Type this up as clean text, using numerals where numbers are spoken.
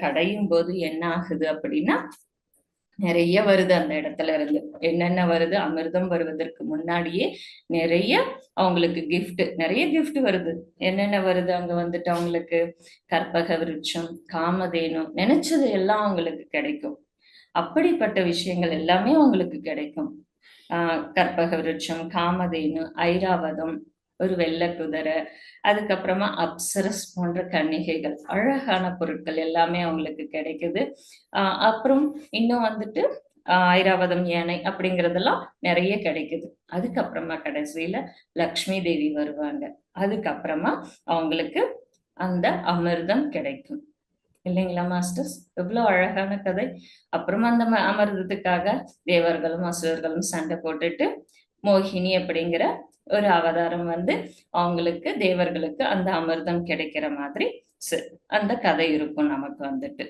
கடையும் போது என்ன ஆகுது அப்படின்னா நிறைய வருது அந்த இடத்துல இருந்து. என்னென்ன வருது, அமிர்தம் வருவதற்கு முன்னாடியே நிறைய அவங்களுக்கு நிறைய கிஃப்ட் வருது. என்னென்ன வருது அங்க வந்துட்டு அவங்களுக்கு? கற்பக விருட்சம், காமதேனு, நினைச்சது எல்லாம் அவங்களுக்கு கிடைக்கும். அப்படிப்பட்ட விஷயங்கள் எல்லாமே அவங்களுக்கு கிடைக்கும். கற்பக விருட்சம், காமதேனு, ஐராவதம், ஒரு வெள்ளை குதிரை, அதுக்கப்புறமா அப்சரஸ் போன்ற கன்னிகைகள், அழகான பொருட்கள் எல்லாமே அவங்களுக்கு கிடைக்குது. அப்புறம் இன்னும் வந்துட்டு ஐராவதம் யானை அப்படிங்கறதெல்லாம் நிறைய கிடைக்குது. அதுக்கப்புறமா கடைசியில லக்ஷ்மி தேவி வருவாங்க. அதுக்கப்புறமா அவங்களுக்கு அந்த அமிர்தம் கிடைக்கும். இல்லைங்களா மாஸ்டர்ஸ்? எவ்வளவு அழகான கதை. அப்புறமா அந்த அமிர்தத்துக்காக தேவர்களும் அசுரர்களும் சண்டை போட்டுட்டு மோகினி அப்படிங்கிற ஒரு அவதாரம் வந்து அவங்களுக்கு தேவர்களுக்கு அந்த அமிர்தம் கிடைக்கிற மாதிரி அந்த கதை இருக்கும் நமக்கு வந்துட்டு.